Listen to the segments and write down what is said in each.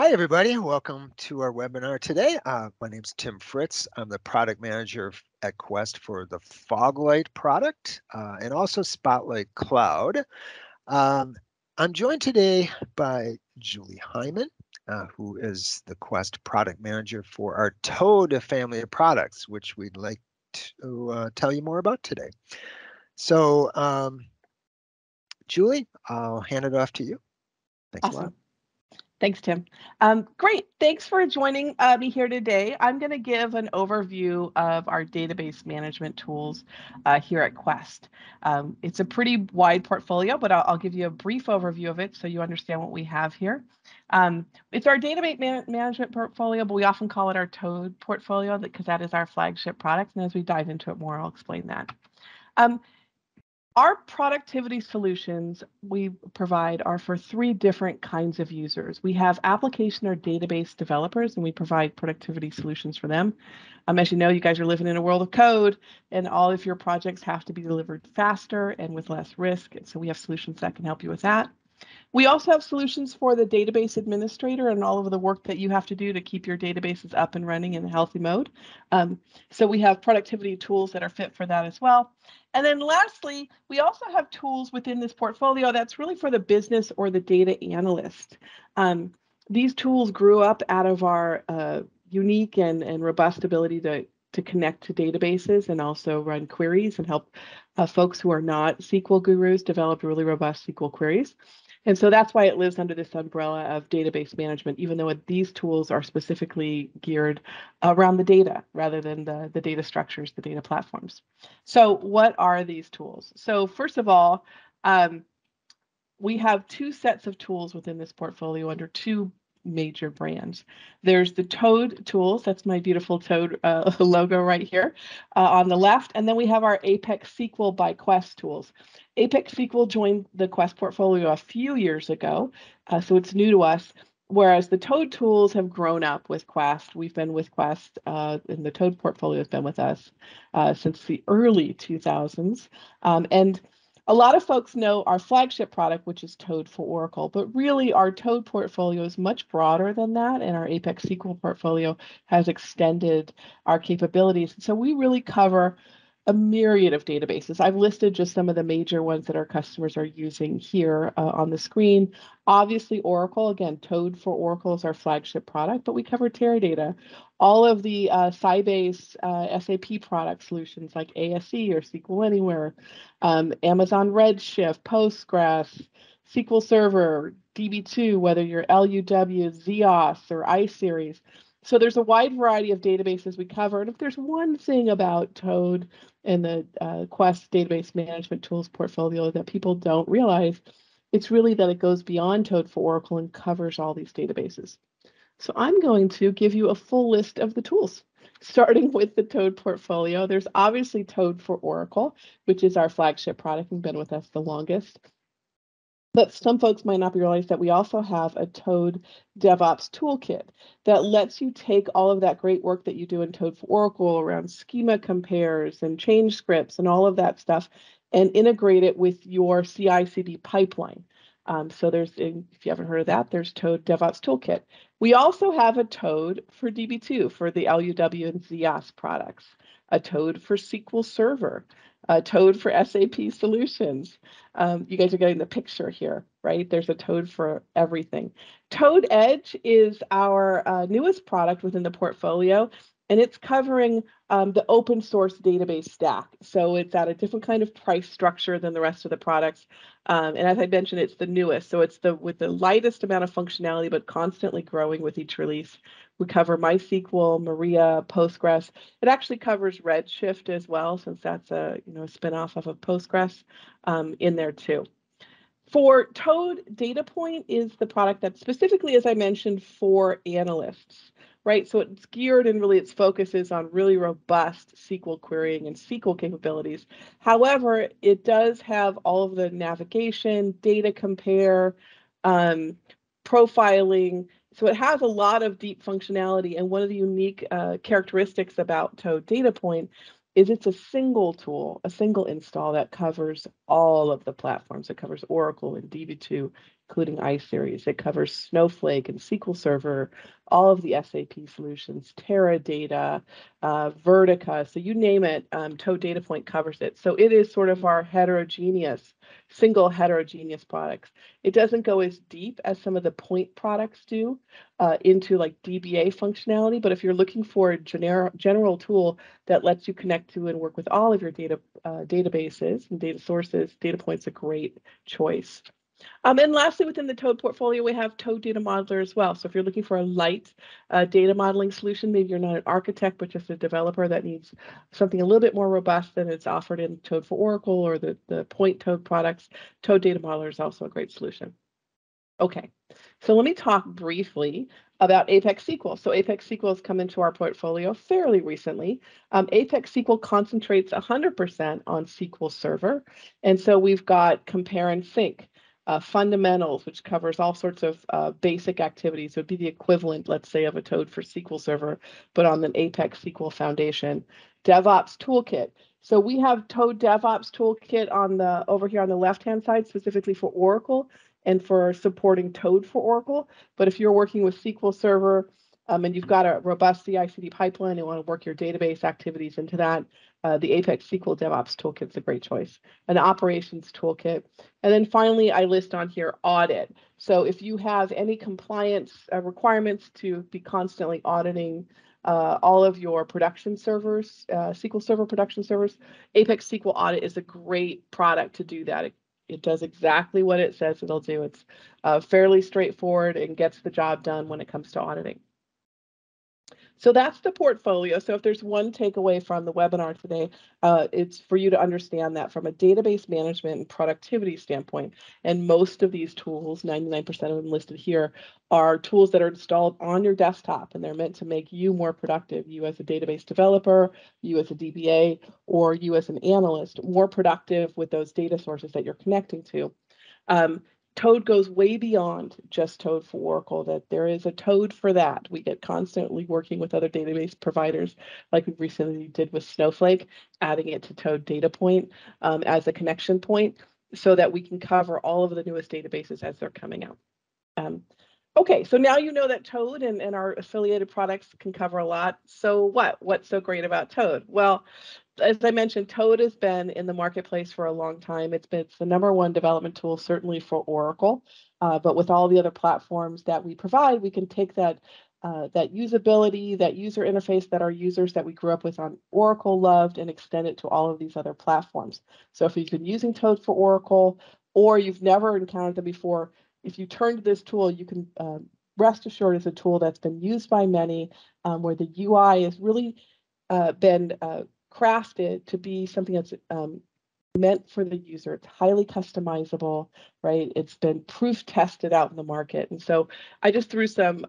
Hi, everybody. Welcome to our webinar today. My name is Tim Fritz. I'm the product manager at Quest for the Foglight product and also Spotlight Cloud. Um, I'm joined today by Julie Hyman, who is the Quest product manager for our Toad family of products, which we'd like to tell you more about today. So, Julie, I'll hand it off to you. Thanks a lot. Awesome. Thanks, Tim. Great. Thanks for joining me here today. I'm going to give an overview of our database management tools here at Quest. It's a pretty wide portfolio, but I'll give you a brief overview of it so you understand what we have here. It's our database management portfolio, but we often call it our Toad portfolio because that is our flagship product. And as we dive into it more, I'll explain that. Our productivity solutions we provide are for three different kinds of users. We have application or database developers, and we provide productivity solutions for them. As you know, you guys are living in a world of code, and all of your projects have to be delivered faster and with less risk. And so we have solutions that can help you with that. We also have solutions for the database administrator and all of the work that you have to do to keep your databases up and running in a healthy mode. So we have productivity tools that are fit for that as well. And then lastly, we also have tools within this portfolio that's really for the business or the data analyst. These tools grew up out of our unique and robust ability to connect to databases and also run queries and help folks who are not SQL gurus develop really robust SQL queries. And so that's why it lives under this umbrella of database management, even though these tools are specifically geared around the data rather than the data structures, the data platforms. So what are these tools? So first of all, we have two sets of tools within this portfolio under two major brands. There's the Toad tools. That's my beautiful Toad logo right here on the left. And then we have our Apex SQL by Quest tools. Apex SQL joined the Quest portfolio a few years ago, so it's new to us. Whereas the Toad tools have grown up with Quest. We've been with Quest, and the Toad portfolio has been with us since the early 2000s. And a lot of folks know our flagship product, which is Toad for Oracle, but really our Toad portfolio is much broader than that, and our Apex SQL portfolio has extended our capabilities. So we really cover a myriad of databases. I've listed just some of the major ones that our customers are using here on the screen. Obviously, Oracle, again, Toad for Oracle is our flagship product, but we cover Teradata. All of the Sybase SAP product solutions like ASE or SQL Anywhere, Amazon Redshift, Postgres, SQL Server, DB2, whether you're LUW, Xeos, or iSeries. So there's a wide variety of databases we cover. And if there's one thing about Toad and the Quest database management tools portfolio that people don't realize, it's really that it goes beyond Toad for Oracle and covers all these databases. So I'm going to give you a full list of the tools, starting with the Toad portfolio. There's obviously Toad for Oracle, which is our flagship product and been with us the longest. But some folks might not realize that we also have a Toad DevOps toolkit that lets you take all of that great work that you do in Toad for Oracle around schema compares and change scripts and all of that stuff and integrate it with your CI/CD pipeline. So there's, if you haven't heard of that, there's Toad DevOps Toolkit. We also have a Toad for DB2 for the LUW and Xeos products, a Toad for SQL Server, a Toad for SAP Solutions. You guys are getting the picture here, right? There's a Toad for everything. Toad Edge is our newest product within the portfolio, and it's covering the open source database stack. So it's at a different kind of price structure than the rest of the products. And as I mentioned, it's the newest. So it's with the lightest amount of functionality, but constantly growing with each release. We cover MySQL, Maria, Postgres. It actually covers Redshift as well, since that's a spinoff of a Postgres in there too. For Toad, DataPoint is the product that specifically, as I mentioned, for analysts, right? So it's geared and really its focus is on really robust SQL querying and SQL capabilities. However, it does have all of the navigation, data compare, profiling. So it has a lot of deep functionality. And one of the unique characteristics about Toad DataPoint is it's a single tool, a single install that covers all of the platforms. It covers Oracle and DB2 including iSeries. It covers Snowflake and SQL Server, all of the SAP solutions, Teradata, Vertica. So you name it, Toad DataPoint covers it. So it is sort of our single heterogeneous products. It doesn't go as deep as some of the point products do into like DBA functionality, but if you're looking for a general tool that lets you connect to and work with all of your databases and data sources, DataPoint's a great choice. And lastly, within the Toad portfolio, we have Toad Data Modeler as well. So if you're looking for a light data modeling solution, maybe you're not an architect, but just a developer that needs something a little bit more robust than it's offered in Toad for Oracle or the Point Toad products, Toad Data Modeler is also a great solution. Okay, so let me talk briefly about Apex SQL. So Apex SQL has come into our portfolio fairly recently. Apex SQL concentrates 100% on SQL Server. And so we've got compare and sync. Fundamentals, which covers all sorts of basic activities. It would be the equivalent, let's say, of a Toad for SQL Server, but on an Apex SQL foundation. DevOps Toolkit. So we have Toad DevOps Toolkit over here on the left-hand side, specifically for Oracle and for supporting Toad for Oracle. But if you're working with SQL Server and you've got a robust CI/CD pipeline, you want to work your database activities into that, the Apex SQL DevOps Toolkit is a great choice. An operations toolkit. And then finally, I list on here audit. So if you have any compliance requirements to be constantly auditing all of your production servers, SQL Server production servers, Apex SQL Audit is a great product to do that. It does exactly what it says it'll do. It's fairly straightforward and gets the job done when it comes to auditing. So that's the portfolio. So if there's one takeaway from the webinar today, it's for you to understand that from a database management and productivity standpoint, and most of these tools, 99% of them listed here, are tools that are installed on your desktop, and they're meant to make you more productive, you as a database developer, you as a DBA, or you as an analyst, more productive with those data sources that you're connecting to. Toad goes way beyond just Toad for Oracle, that there is a Toad for that. We get constantly working with other database providers, like we recently did with Snowflake, adding it to Toad DataPoint as a connection point so that we can cover all of the newest databases as they're coming out. Okay, so now you know that Toad and our affiliated products can cover a lot. So what? What's so great about Toad? Well, as I mentioned, Toad has been in the marketplace for a long time. It's the #1 development tool, certainly for Oracle. But with all the other platforms that we provide, we can take that usability, that user interface that our users that we grew up with on Oracle loved, and extend it to all of these other platforms. So if you've been using Toad for Oracle, or you've never encountered them before, if you turn to this tool, you can rest assured it's a tool that's been used by many, where the UI has really been crafted to be something that's meant for the user. It's highly customizable, right? It's been proof tested out in the market. And so I just threw some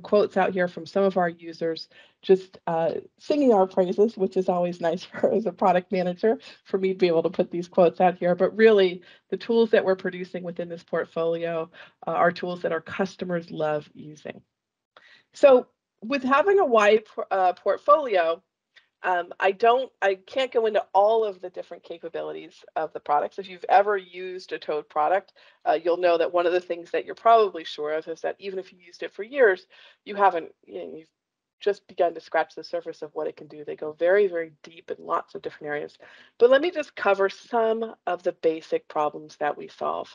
quotes out here from some of our users, just singing our praises, which is always nice as a product manager for me to be able to put these quotes out here. But really, the tools that we're producing within this portfolio are tools that our customers love using. So with having a wide portfolio, I can't go into all of the different capabilities of the products. If you've ever used a Toad product, you'll know that one of the things that you're probably sure of is that even if you used it for years, you've just begun to scratch the surface of what it can do. They go very, very deep in lots of different areas. But let me just cover some of the basic problems that we solve.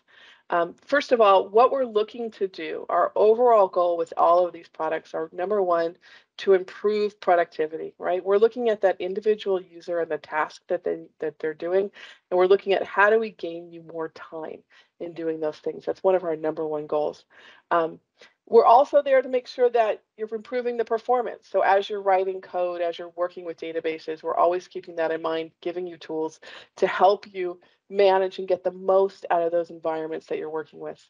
First of all, what we're looking to do, our overall goal with all of these products are, #1, to improve productivity, right? We're looking at that individual user and the task that they're doing, and we're looking at how do we gain you more time in doing those things. That's one of our #1 goals. We're also there to make sure that you're improving the performance. So as you're writing code, as you're working with databases, we're always keeping that in mind, giving you tools to help you manage and get the most out of those environments that you're working with.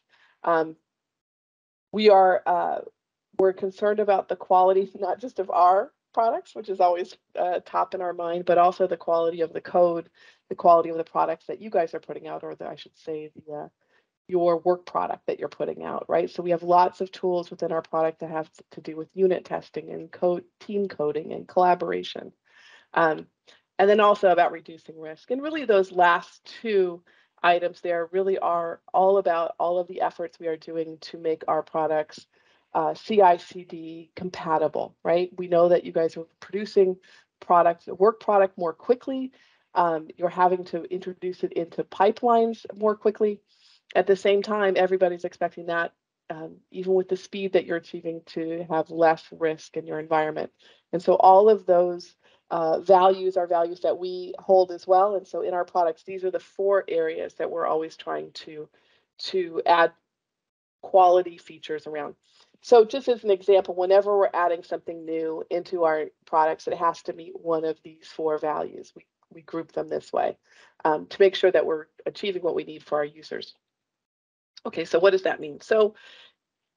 We're concerned about the quality, not just of our products, which is always top in our mind, but also the quality of the code, the quality of the products that you guys are putting out, or I should say your work product that you're putting out, right? So we have lots of tools within our product that have to do with unit testing and team coding and collaboration. And then also about reducing risk. And really those last two items there really are all about all of the efforts we are doing to make our products CI/CD compatible, right? We know that you guys are producing products, work product more quickly. You're having to introduce it into pipelines more quickly. At the same time, everybody's expecting that, even with the speed that you're achieving, to have less risk in your environment. And so all of those values are values that we hold as well. And so in our products, these are the 4 areas that we're always trying to add quality features around. So just as an example, whenever we're adding something new into our products, it has to meet one of these 4 values. We group them this way to make sure that we're achieving what we need for our users. Okay, so what does that mean? So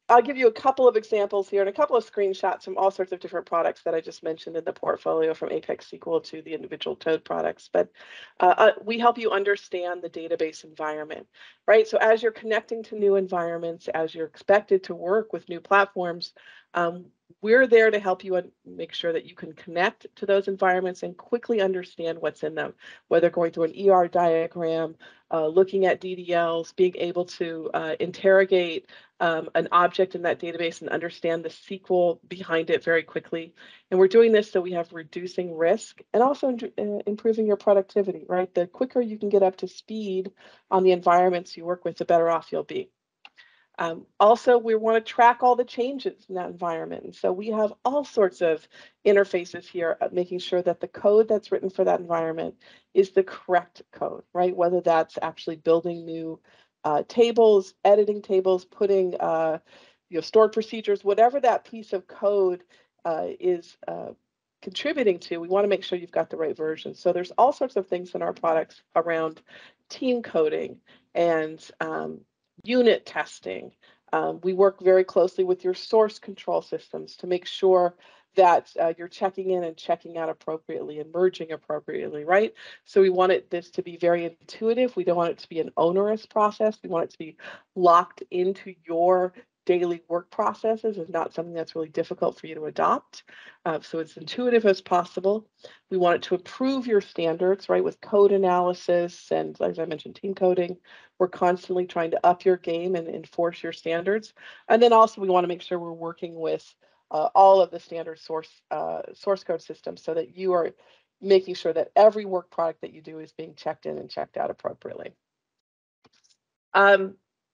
I'll give you a couple of examples here and a couple of screenshots from all sorts of different products that I just mentioned in the portfolio, from Apex SQL to the individual Toad products. But we help you understand the database environment, right? So as you're connecting to new environments, as you're expected to work with new platforms, we're there to help you make sure that you can connect to those environments and quickly understand what's in them, whether going through an ER diagram, looking at DDLs, being able to interrogate an object in that database and understand the SQL behind it very quickly. And we're doing this so we have reducing risk and also improving your productivity, right? The quicker you can get up to speed on the environments you work with, the better off you'll be. Also, we want to track all the changes in that environment. And so we have all sorts of interfaces here, making sure that the code that's written for that environment is the correct code, right? Whether that's actually building new tables, editing tables, putting stored procedures, whatever that piece of code is contributing to, we want to make sure you've got the right version. So there's all sorts of things in our products around team coding and unit testing. We work very closely with your source control systems to make sure that you're checking in and checking out appropriately and merging appropriately, right? So we want this to be very intuitive. We don't want it to be an onerous process. We want it to be locked into your daily work processes and not something that's really difficult for you to adopt. So it's intuitive as possible. We want it to improve your standards, right, with code analysis and, as I mentioned, team coding. We're constantly trying to up your game and enforce your standards. And then also we want to make sure we're working with all of the standard source code systems so that you are making sure that every work product that you do is being checked in and checked out appropriately.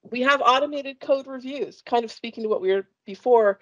We have automated code reviews, kind of speaking to what we were before.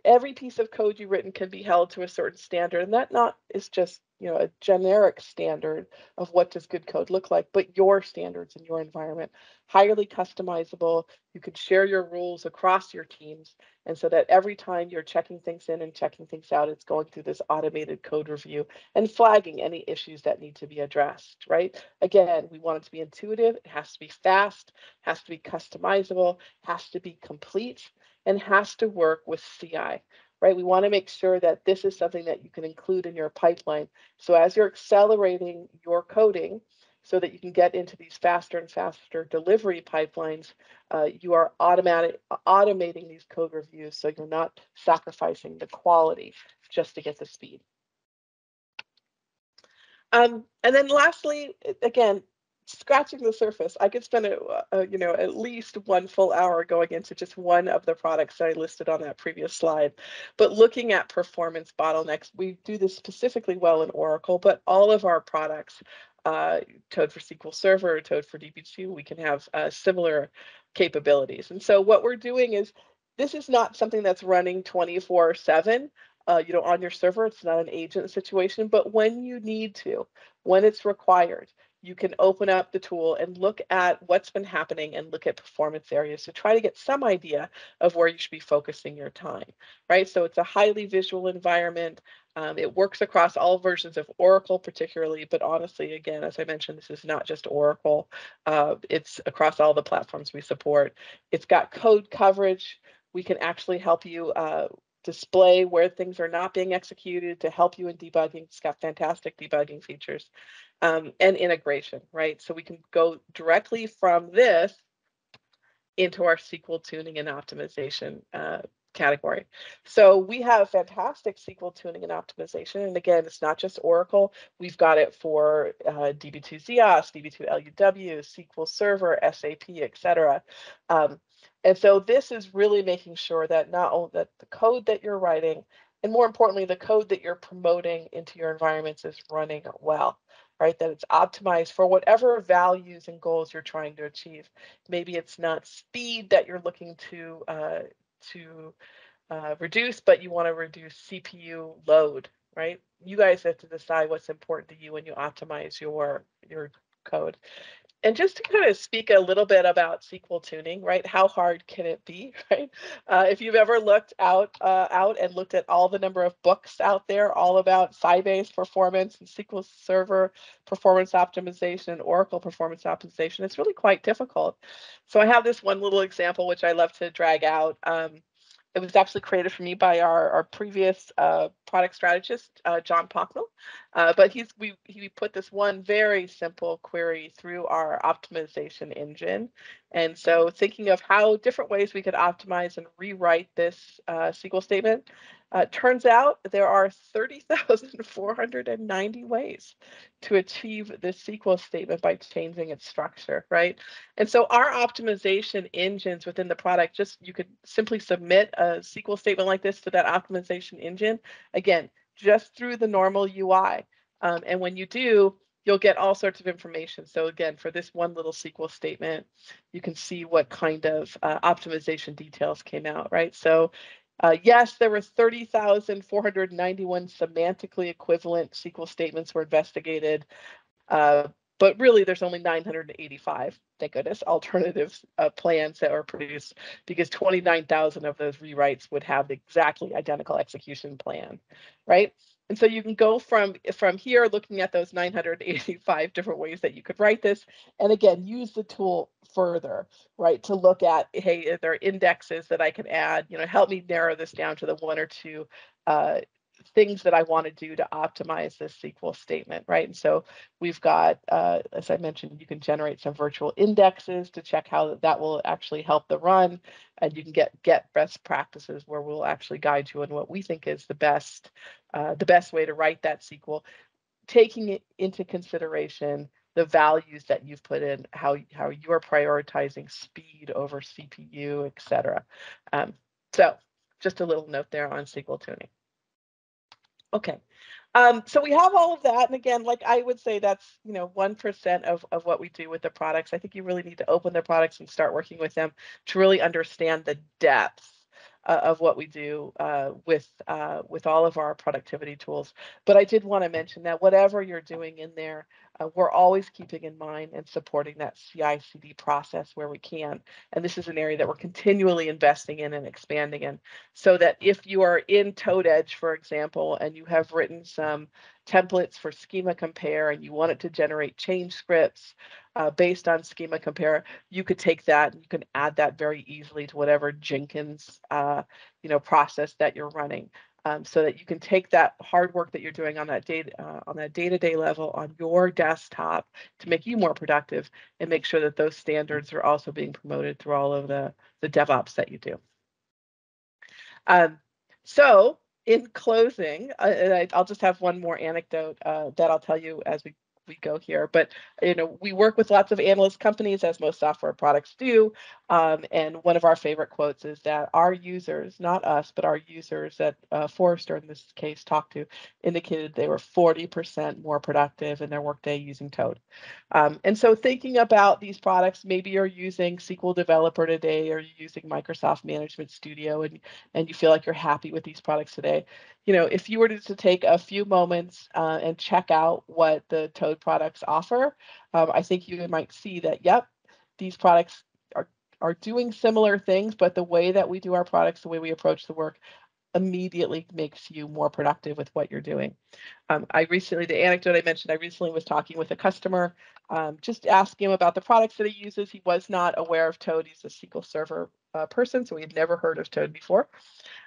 Every piece of code you've written can be held to a certain standard, and that not is just a generic standard of what does good code look like, but your standards in your environment, highly customizable. You can share your rules across your teams, and so that every time you're checking things in and checking things out, it's going through this automated code review and flagging any issues that need to be addressed, right? Again, we want it to be intuitive, it has to be fast, has to be customizable, has to be complete, and has to work with CI, right? We want to make sure that this is something that you can include in your pipeline. So as you're accelerating your coding so that you can get into these faster and faster delivery pipelines, you are automating these code reviews so you're not sacrificing the quality just to get the speed. And then lastly, again, scratching the surface, I could spend at least one full hour going into just one of the products that I listed on that previous slide. But looking at performance bottlenecks, we do this specifically well in Oracle, but all of our products, Toad for SQL Server, Toad for DB2, we can have similar capabilities. And so what we're doing is, this is not something that's running 24/7. On your server. It's not an agent situation, but when you need to, when it's required, you can open up the tool and look at what's been happening and look at performance areas to try to get some idea of where you should be focusing your time, right? So it's a highly visual environment. It works across all versions of Oracle particularly, but honestly, again, as I mentioned, this is not just Oracle. It's across all the platforms we support. It's got code coverage. We can actually help you display where things are not being executed to help you in debugging. It's got fantastic debugging features and integration, right? So we can go directly from this into our SQL tuning and optimization category. So we have fantastic SQL tuning and optimization. And again, it's not just Oracle. We've got it for DB2 ZIOS, DB2 LUW, SQL Server, SAP, etc. And so this is really making sure that not only that the code that you're writing, and more importantly, the code that you're promoting into your environments is running well, right? That it's optimized for whatever values and goals you're trying to achieve. Maybe it's not speed that you're looking to reduce, but you want to reduce CPU load, right? You guys have to decide what's important to you when you optimize your code. And just to kind of speak a little bit about SQL tuning, right? How hard can it be, right? If you've ever looked out and looked at all the number of books out there, all about Sybase performance and SQL Server performance optimization and Oracle performance optimization, it's really quite difficult. So I have this one little example which I love to drag out. It was actually created for me by our previous product strategist, John Pocknell. But he put this one very simple query through our optimization engine. And so thinking of how different ways we could optimize and rewrite this SQL statement, turns out there are 30,490 ways to achieve this SQL statement by changing its structure, right? And so our optimization engines within the product, you could simply submit a SQL statement like this to that optimization engine, again, just through the normal UI. And when you do, you'll get all sorts of information. So again, for this one little SQL statement, you can see what kind of optimization details came out, right? So yes, there were 30,491 semantically equivalent SQL statements were investigated. But really, there's only 985, thank goodness, alternative plans that were produced, because 29,000 of those rewrites would have the exactly identical execution plan, right? And so you can go from here, looking at those 985 different ways that you could write this, and again, use the tool further, right, to look at, hey, are there indexes that I can add? Help me narrow this down to the one or two things that I want to do to optimize this SQL statement, right? And so we've got, as I mentioned, you can generate some virtual indexes to check how that will actually help the run, and you can get best practices where we'll actually guide you on what we think is the best way to write that SQL, taking it into consideration the values that you've put in, how you're prioritizing speed over CPU, et cetera. So just a little note there on SQL tuning. Okay, so we have all of that, and again, like I would say, that's 1% of what we do with the products. I think you really need to open the products and start working with them to really understand the depth of what we do with all of our productivity tools. But I did want to mention that whatever you're doing in there, we're always keeping in mind and supporting that CI/CD process where we can. And this is an area that we're continually investing in and expanding in, so that if you are in ToadEdge, for example, and you have written some templates for schema compare and you want it to generate change scripts based on schema compare, you could take that and you can add that very easily to whatever Jenkins process that you're running. So that you can take that hard work that you're doing on that day-to-day level on your desktop to make you more productive, and make sure that those standards are also being promoted through all of the DevOps that you do. So in closing, I'll just have one more anecdote that I'll tell you as we go here, but we work with lots of analyst companies, as most software products do, and one of our favorite quotes is that our users, not us, but our users that Forrester in this case talked to, indicated they were 40% more productive in their workday using Toad. And so thinking about these products, maybe you're using SQL Developer today, or you're using Microsoft Management Studio, and you feel like you're happy with these products today. If you were to take a few moments and check out what the Toad products offer, I think you might see that, yep, these products are doing similar things, but the way that we do our products, the way we approach the work, immediately makes you more productive with what you're doing. The anecdote I mentioned, I recently was talking with a customer, just asking him about the products that he uses. He was not aware of Toad. He's a SQL Server person, so he had never heard of Toad before.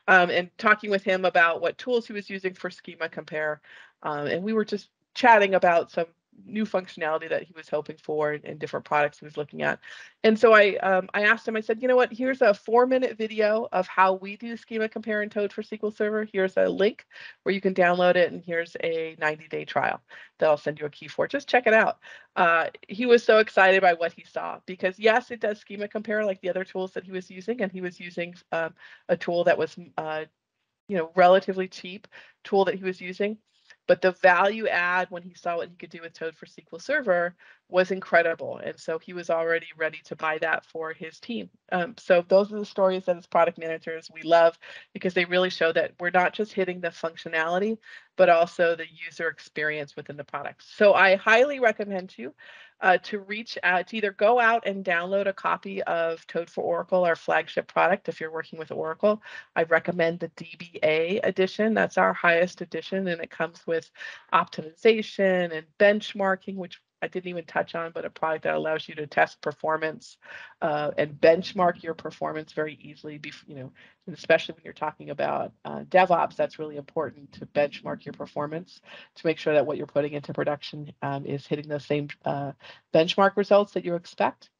And talking with him about what tools he was using for schema compare. And we were just chatting about some new functionality that he was hoping for in different products he was looking at. And so I asked him, I said, you know what, here's a 4-minute video of how we do schema compare in Toad for SQL Server. Here's a link where you can download it, and here's a 90-day trial that I'll send you a key for. Just check it out. He was so excited by what he saw, because yes, it does schema compare like the other tools that he was using, and he was using a tool that was relatively cheap tool that he was using. But the value add when he saw what he could do with Toad for SQL Server was incredible. And so he was already ready to buy that for his team. So those are the stories that as product managers we love, because they really show that we're not just hitting the functionality, but also the user experience within the product. So I highly recommend you to reach out, to either go out and download a copy of Toad for Oracle, our flagship product. If you're working with Oracle, I recommend the DBA edition. That's our highest edition, and it comes with optimization and benchmarking, which I didn't even touch on, but a product that allows you to test performance and benchmark your performance very easily. And especially when you're talking about DevOps, that's really important to benchmark your performance to make sure that what you're putting into production is hitting the same benchmark results that you expect.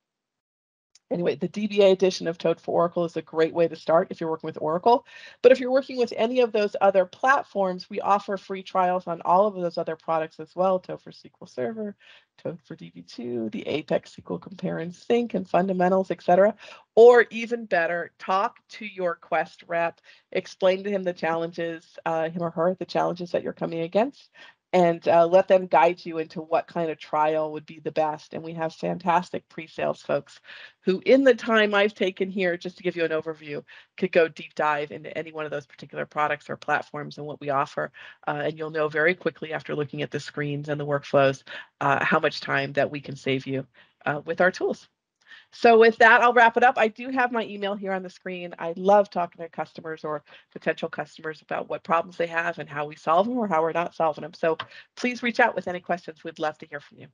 Anyway, the DBA edition of Toad for Oracle is a great way to start if you're working with Oracle. But if you're working with any of those other platforms, we offer free trials on all of those other products as well. Toad for SQL Server, Toad for DB2, the Apex SQL Compare and Sync, and Fundamentals, etc. Or even better, talk to your Quest rep, explain to him the challenges, him or her, the challenges that you're coming against, and let them guide you into what kind of trial would be the best. And we have fantastic pre-sales folks who, in the time I've taken here, just to give you an overview, could go deep dive into any one of those particular products or platforms and what we offer. And you'll know very quickly after looking at the screens and the workflows how much time that we can save you with our tools. So with that, I'll wrap it up. I do have my email here on the screen. I love talking to customers or potential customers about what problems they have and how we solve them or how we're not solving them. So please reach out with any questions. We'd love to hear from you.